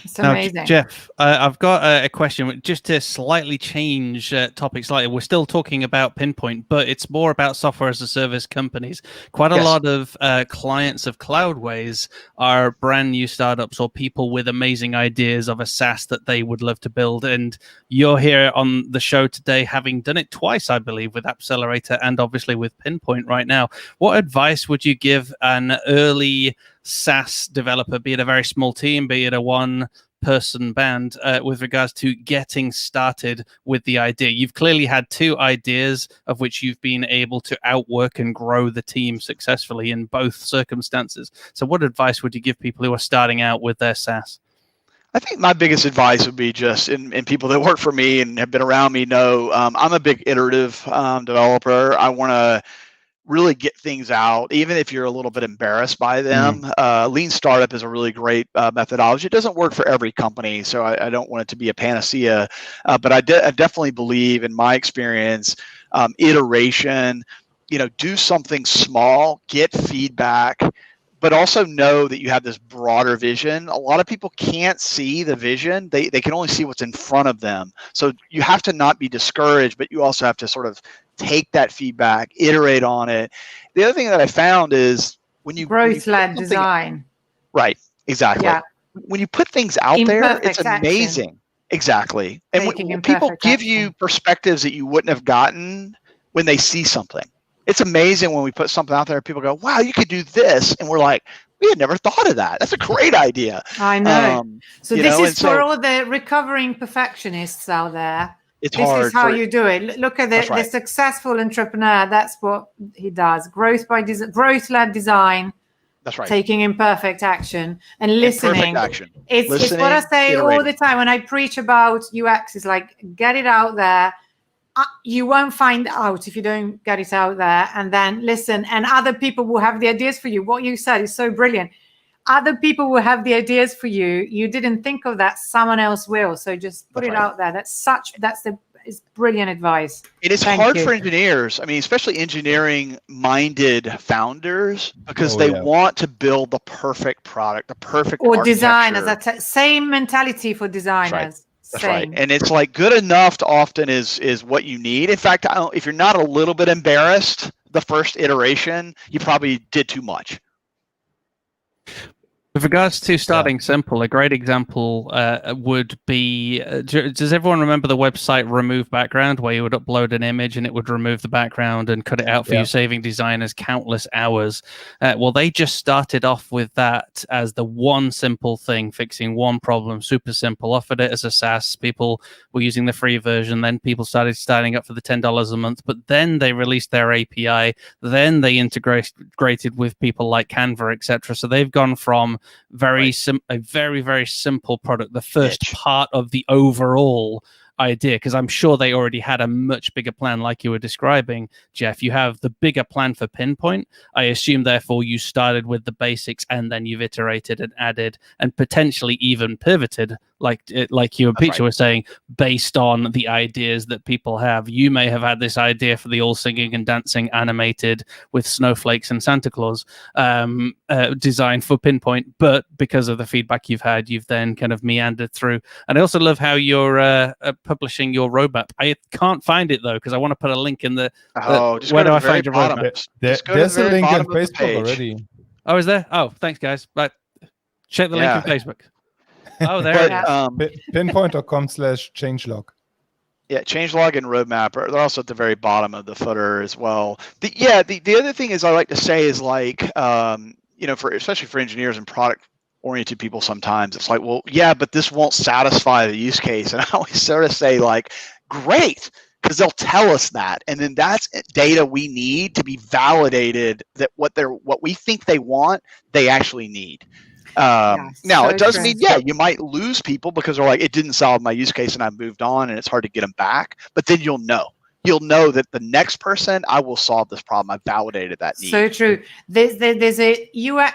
It's amazing. Now, Jeff, I've got a question just to slightly change topics slightly. We're still talking about Pinpoint, but it's more about software as a service companies. Quite a lot of clients of Cloudways are brand new startups or people with amazing ideas of a SaaS that they would love to build. And you're here on the show today, having done it twice, I believe, with Accelerator and obviously with Pinpoint right now. What advice would you give an early SaaS developer, be it a very small team, be it a one-person band, with regards to getting started with the idea? You've clearly had two ideas of which you've been able to outwork and grow the team successfully in both circumstances. So what advice would you give people who are starting out with their SaaS? I think my biggest advice would be just, and people that work for me and have been around me know, I'm a big iterative developer. I want to really get things out, even if you're a little bit embarrassed by them. Lean startup is a really great methodology. It doesn't work for every company, so I don't want it to be a panacea, but I definitely believe, in my experience, iteration, do something small, get feedback, but also know that you have this broader vision. A lot of people can't see the vision. They can only see what's in front of them. So you have to not be discouraged, but you also have to sort of take that feedback, iterate on it. The other thing that I found is when you growth-led design. Right, exactly. Yeah. When you put things out there, it's amazing. Action. Exactly. And when people give you perspectives that you wouldn't have gotten when they see something. It's amazing when we put something out there, people go, wow, you could do this. And we're like, we had never thought of that. That's a great idea. I know. So this is for all the recovering perfectionists out there. It's hard. This is how you do it. Look at the successful entrepreneur. That's what he does. Growth-led design. That's right. Taking imperfect action and listening. It's what I say all the time when I preach about UX. Is like, get it out there. You won't find out if you don't get it out there, and then listen. And other people will have the ideas for you. What you said is so brilliant. Other people will have the ideas for you. You didn't think of that. Someone else will. So just put it out there. It's brilliant advice. It is hard for engineers. I mean, especially engineering-minded founders, because they want to build the perfect product, the perfect or designers. That's same mentality for designers. That's right. And it's like good enough to often is what you need. In fact, if you're not a little bit embarrassed the first iteration, you probably did too much. With regards to starting simple, a great example would be, does everyone remember the website Remove Background, where you would upload an image and it would remove the background and cut it out for you, saving designers countless hours? Well, they just started off with that as the one simple thing, fixing one problem, super simple, offered it as a SaaS. People were using the free version. Then people started signing up for the $10 a month, but then they released their API. Then they integrated with people like Canva, etc. So they've gone from a very, very simple product, the first part of the overall idea, because I'm sure they already had a much bigger plan, like you were describing, Jeff. You have the bigger plan for Pinpoint. I assume, therefore, you started with the basics and then you've iterated and added and potentially even pivoted, like you and That's Peter right. were saying, based on the ideas that people have. You may have had this idea for the all singing and dancing animated with snowflakes and Santa Claus design for Pinpoint, but because of the feedback you've had, you've then kind of meandered through. And I also love how you're publishing your roadmap. I can't find it though, because I want to put a link in the Just where go do to I the very find your bottom. roadmap? Just go to There's the a very link on bottom of the Facebook page. already. Oh, is there? Oh, thanks guys. But check the link Yeah. on Facebook. Oh, there But it is. Pinpoint.com/changelog. yeah, changelog and roadmap they're also at the very bottom of the footer as well. The other thing is I like to say is like especially for engineers and product oriented people, sometimes it's like, well, yeah, but this won't satisfy the use case. And I always sort of say like, great, because they'll tell us that, and then that's data we need to be validated that what we think they want, they actually need. Now so it does true. mean, you might lose people because they're like, it didn't solve my use case and I moved on, and it's hard to get them back. But then you'll know that the next person, I will solve this problem. I validated that need. So true. There's a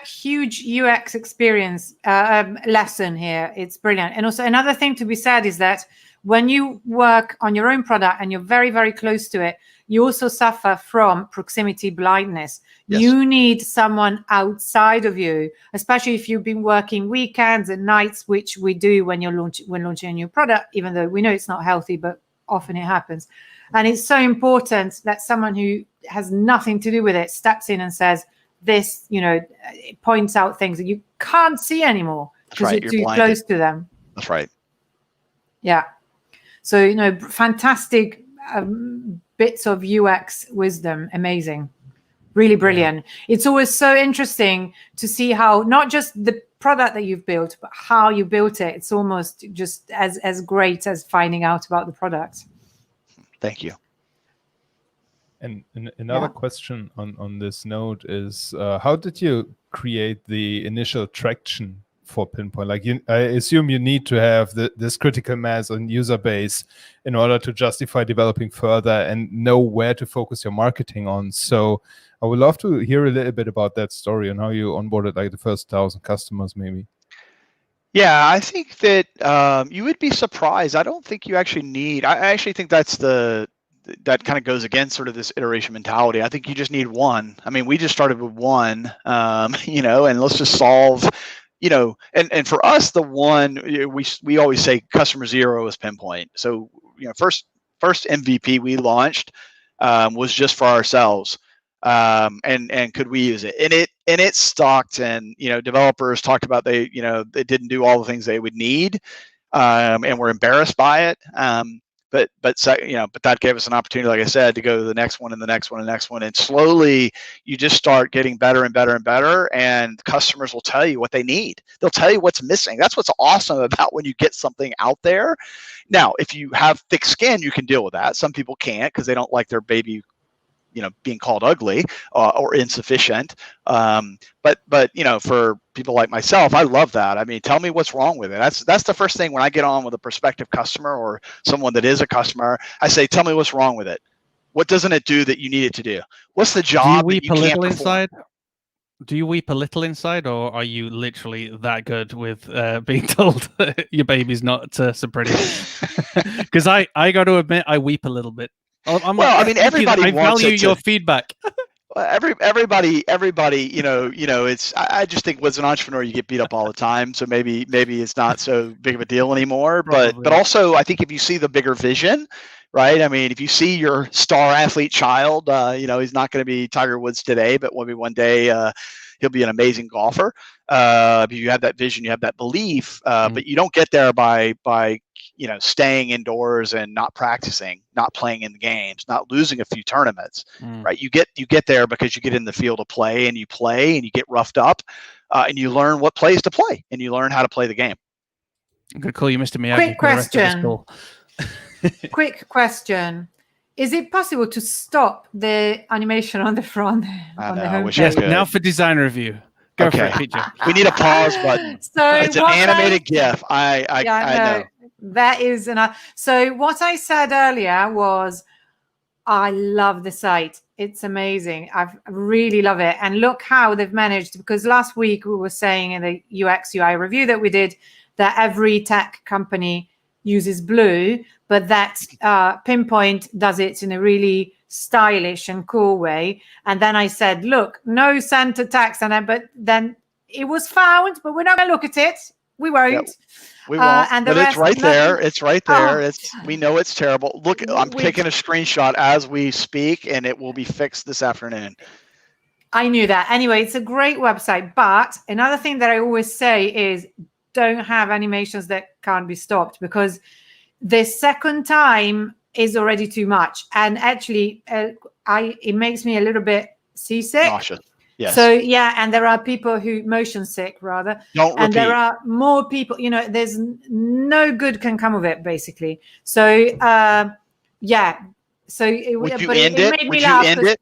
huge UX experience lesson here. It's brilliant. And also another thing to be said is that when you work on your own product and you're very, very close to it, you also suffer from proximity blindness. Yes. You need someone outside of you, especially if you've been working weekends and nights, which we do when launching a new product, even though we know it's not healthy, but often it happens. And it's so important that someone who has nothing to do with it steps in and says, this, it points out things that you can't see anymore because you're too close to them. That's right. Yeah. So, fantastic bits of UX wisdom. Amazing. Really brilliant. Yeah. It's always so interesting to see how not just the product that you've built, but how you built it. It's almost just as great as finding out about the product. Thank you. And another question on this note is, how did you create the initial traction for Pinpoint? Like, I assume you need to have this critical mass on user base in order to justify developing further and know where to focus your marketing on. So I would love to hear a little bit about that story and how you onboarded like the first 1,000 customers, maybe. Yeah, I think that you would be surprised. I don't think you actually need. I actually think that kind of goes against sort of this iteration mentality. I think you just need one. I mean, we just started with one, and let's just solve. And for us, the one we always say customer zero is Pinpoint. So first MVP we launched was just for ourselves, and could we use it? And it stocked, and developers talked about they didn't do all the things they would need, and were embarrassed by it. But that gave us an opportunity, like I said, to go to the next one and the next one and the next one. And slowly you just start getting better and better and better. And customers will tell you what they need. They'll tell you what's missing. That's what's awesome about when you get something out there. Now, if you have thick skin, you can deal with that. Some people can't because they don't like their baby being called ugly or insufficient. But for people like myself, I love that. I mean, tell me what's wrong with it. That's the first thing when I get on with a prospective customer or someone that is a customer. I say, tell me what's wrong with it. What doesn't it do that you need it to do? What's the job that you can't perform? Inside? Do you weep a little inside, or are you literally that good with being told your baby's not so pretty? Because I got to admit, I weep a little bit. Everybody I wants value your feedback. Everybody, it's. I just think as an entrepreneur, you get beat up all the time. So maybe it's not so big of a deal anymore. But also, I think if you see the bigger vision, right? I mean, if you see your star athlete child, he's not going to be Tiger Woods today, but maybe one day he'll be an amazing golfer. If you have that vision, you have that belief, but you don't get there by staying indoors and not practicing, not playing in the games, not losing a few tournaments, right? You get there because you get in the field of play and you get roughed up, and you learn what plays to play and you learn how to play the game. I'm going to call you Mr. Miyagi. Quick question. Quick question. Is it possible to stop the animation on the front? Yes, now for design review. Go for it, Peter. We need a pause button. So it's an animated GIF. I know. That is so what I said earlier was I love the site. It's amazing. I really love it. And look how they've managed, because last week we were saying in the UX UI review that we did that every tech company uses blue, but that Pinpoint does it in a really stylish and cool way. And then I said, look, no center text. But then it was found, but we're not going to look at it. We won't. Yep. We won't. And but it's right there. It's right there. Oh. We know it's terrible. Look, I'm taking a screenshot as we speak, and it will be fixed this afternoon. I knew that. Anyway, it's a great website. But another thing that I always say is don't have animations that can't be stopped, because the second time is already too much. And actually, it makes me a little bit seasick. Nauseous. Yes. So yeah, and there are people who motion sick rather. Don't repeat. And there are more people, there's no good can come of it basically. So yeah. So would you end it? Would you end it?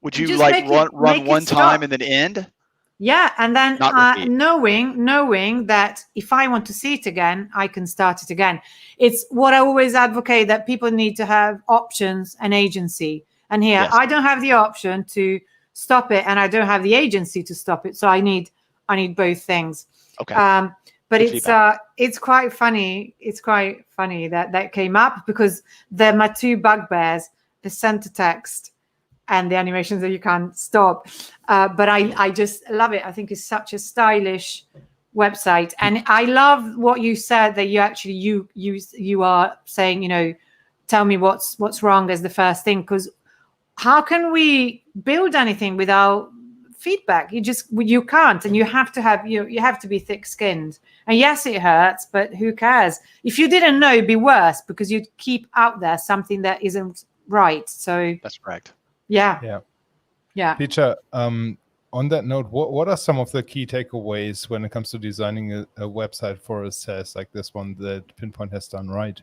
Would you like run one time and then end? Yeah, and then knowing that if I want to see it again, I can start it again. It's what I always advocate, that people need to have options and agency. And here, yes. I don't have the option to stop it, and I don't have the agency to stop it. So I need both things. Okay. But it's quite funny. It's quite funny that came up, because they're my two bugbears: the center text and the animations that you can't stop. But I just love it. I think it's such a stylish website. And I love what you said, that you are saying, tell me what's wrong as the first thing, because how can we build anything without feedback? You can't, and you have to have you have to be thick-skinned. And yes, it hurts, but who cares? If you didn't know, it'd be worse, because you'd keep out there something that isn't right. So that's correct. Yeah. Peter, on that note, what are some of the key takeaways when it comes to designing a website for a SaaS like this one that Pinpoint has done right?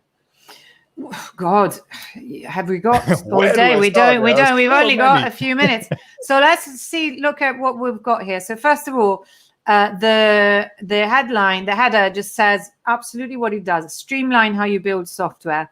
God, have we got all day? We don't. We've only got a few minutes. So let's look at what we've got here. So first of all, the header just says absolutely what it does: streamline how you build software.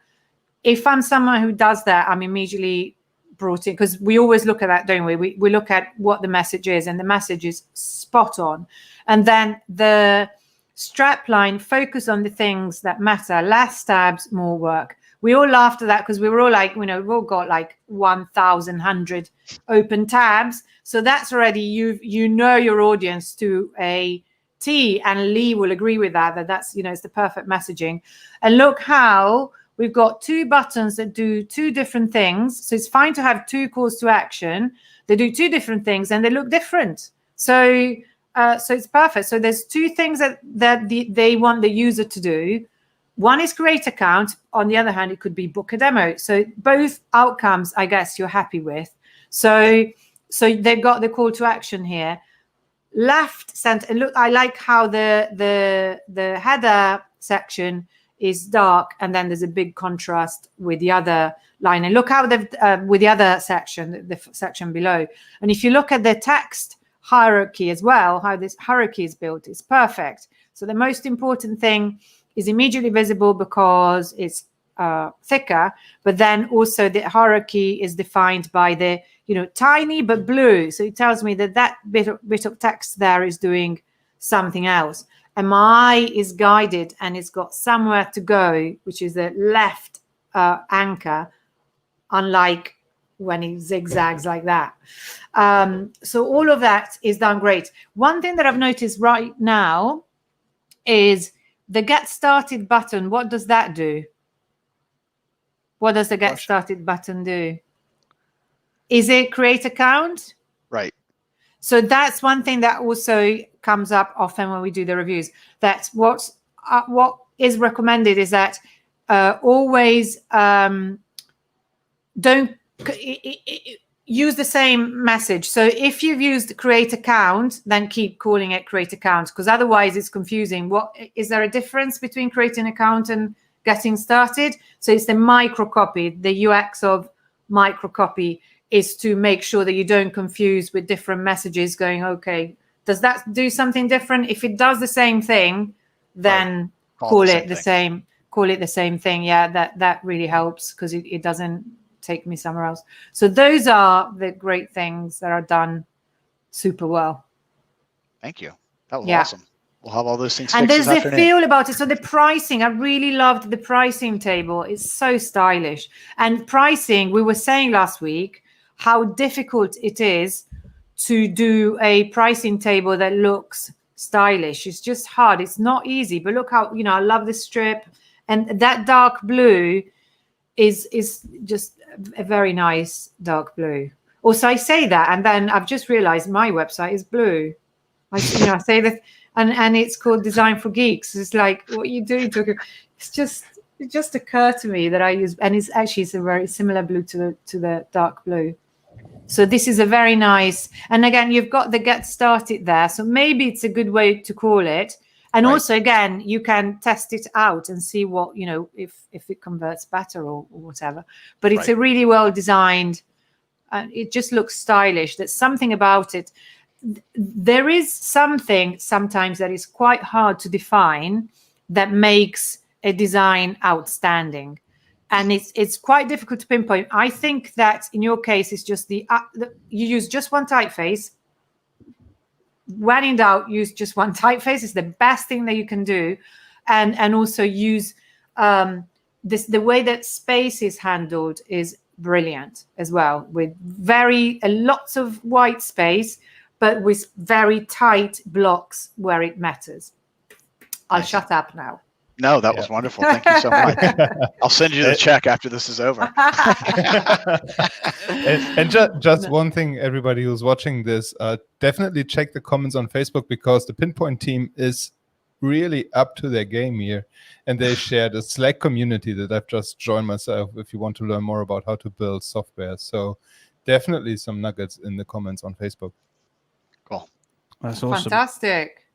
If I'm someone who does that, I'm immediately brought in, because we always look at that, don't we? We look at what the message is, and the message is spot on. And then the strap line, focus on the things that matter: less tabs, more work. We all laughed at that, because we were all like, we've all got like 1,100 open tabs. So that's already, your audience to a T, and Lee will agree with that's, it's the perfect messaging. And look how we've got two buttons that do two different things. So it's fine to have two calls to action. They do two different things, and they look different. So it's perfect. So there's two things that they want the user to do. One is create account. On the other hand, it could be book a demo. So both outcomes, I guess, you're happy with. So they've got the call to action here. Left, center. And look, I like how the header section is dark, and then there's a big contrast with the other line. And look how they've with the other section, the section below. And if you look at the text hierarchy as well, how this hierarchy is built, it's perfect. So the most important thing is immediately visible because it's thicker, but then also the hierarchy is defined by the tiny but blue. So it tells me that bit of text there is doing something else. And my eye is guided, and it's got somewhere to go, which is the left anchor, unlike when it zigzags like that. So all of that is done great. One thing that I've noticed right now is the Get Started button. What does that do? What does the Get Started button do? Is it create account? Right. So that's one thing that also comes up often when we do the reviews. That's what is recommended is that always don't use the same message. So if you've used create account, then keep calling it create account, because otherwise it's confusing. What is there a difference between creating an account and getting started? So it's the microcopy. The UX of microcopy is to make sure that you don't confuse with different messages going, okay, does that do something different? If it does the same thing, then call it the same thing. Yeah, that really helps, because it doesn't take me somewhere else. So those are the great things that are done super well. Thank you. That was awesome. We'll have all those things And fixed there's this the afternoon. feel about it. So the pricing, I really loved the pricing table. It's so stylish. And pricing, we were saying last week how difficult it is to do a pricing table that looks stylish. It's just hard. It's not easy. But look how, I love the strip. And that dark blue is just a very nice dark blue. Also, I say that, and then I've just realized my website is blue. I say that, and it's called Design for Geeks. It's like, what are you doing? It just occurred to me that I use, and it's a very similar blue to the dark blue. So this is a very nice, and again, you've got the get started there. So maybe it's a good way to call it. And also, again, you can test it out and see what, if it converts better or whatever. But it's a really well designed, it just looks stylish. There's something about it. There is something sometimes that is quite hard to define that makes a design outstanding. And it's quite difficult to pinpoint. I think that in your case, it's just you use just one typeface. When in doubt, use just one typeface. It's the best thing that you can do. And also use the way that space is handled is brilliant as well, with lots of white space, but with very tight blocks where it matters. I'll shut up now. No, that was wonderful. Thank you so much. I'll send you the check after this is over. and just one thing, everybody who's watching this, definitely check the comments on Facebook, because the Pinpoint team is really up to their game here. And they shared a Slack community that I've just joined myself if you want to learn more about how to build software. So definitely some nuggets in the comments on Facebook. Cool. That's awesome. Fantastic.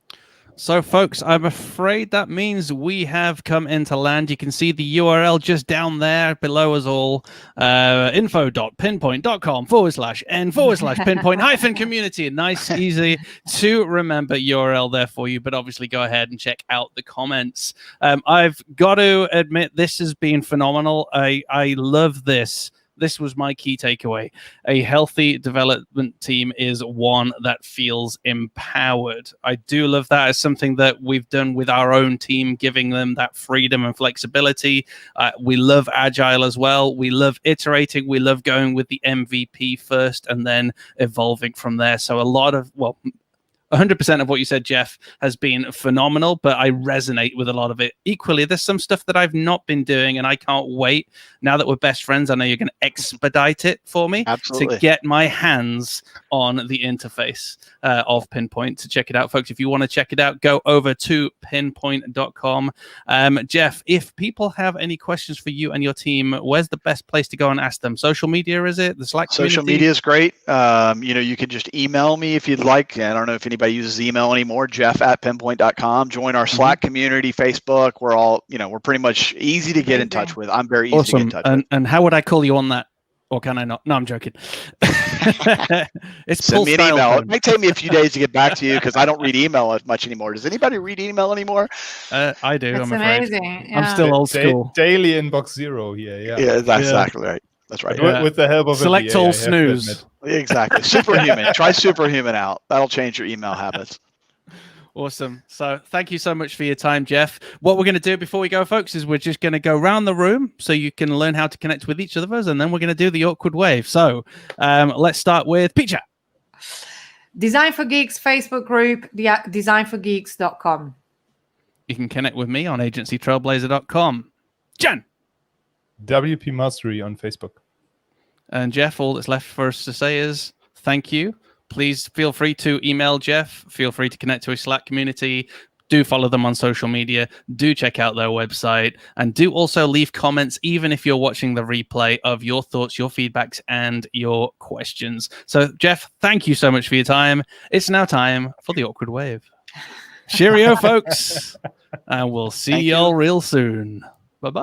So, folks, I'm afraid that means we have come into land. You can see the URL just down there below us all, info.pinpoint.com/n/pinpoint-community. Nice, easy to remember URL there for you, but obviously go ahead and check out the comments. I've got to admit, this has been phenomenal. I love this. This was my key takeaway. A healthy development team is one that feels empowered. I do love that as something that we've done with our own team, giving them that freedom and flexibility. We love Agile as well. We love iterating. We love going with the MVP first and then evolving from there. So a lot of, 100% of what you said, Jeff, has been phenomenal, but I resonate with a lot of it. Equally, there's some stuff that I've not been doing, and I can't wait. Now that we're best friends, I know you're going to expedite it for me to get my hands on the interface of Pinpoint to check it out. Folks, if you want to check it out, go over to pinpoint.com. Jeff, if people have any questions for you and your team, where's the best place to go and ask them? Social media, is it? The Slack community? Social media is great. You can just email me if you'd like. I don't know if anybody uses email anymore. Jeff@pinpoint.com. Join our Slack community, Facebook. We're all, we're pretty much easy to get in touch with. I'm very easy to get in touch with. And how would I call you on that? Or can I not? No, I'm joking. Send me an email. It might take me a few days to get back to you because I don't read email as much anymore. Does anybody read email anymore? I do. That's I'm afraid. amazing. Yeah. I'm still old school. Daily inbox zero here. Yeah, that's exactly right. That's right. With the help of select all snooze. Exactly. Superhuman. Try Superhuman out. That'll change your email habits. Awesome. So thank you so much for your time, Jeff. What we're going to do before we go, folks, is we're just going to go around the room so you can learn how to connect with each of us, and then we're going to do the awkward wave. So let's start with Peter. Design for Geeks Facebook group, designforgeeks.com. You can connect with me on agencytrailblazer.com. Jen. WP Mastery on Facebook. And Jeff, all that's left for us to say is thank you. Please feel free to email Jeff. Feel free to connect to his Slack community. Do follow them on social media. Do check out their website. And do also leave comments, even if you're watching the replay, of your thoughts, your feedbacks, and your questions. So, Jeff, thank you so much for your time. It's now time for the awkward wave. Cheerio, folks. And we'll see y'all real soon.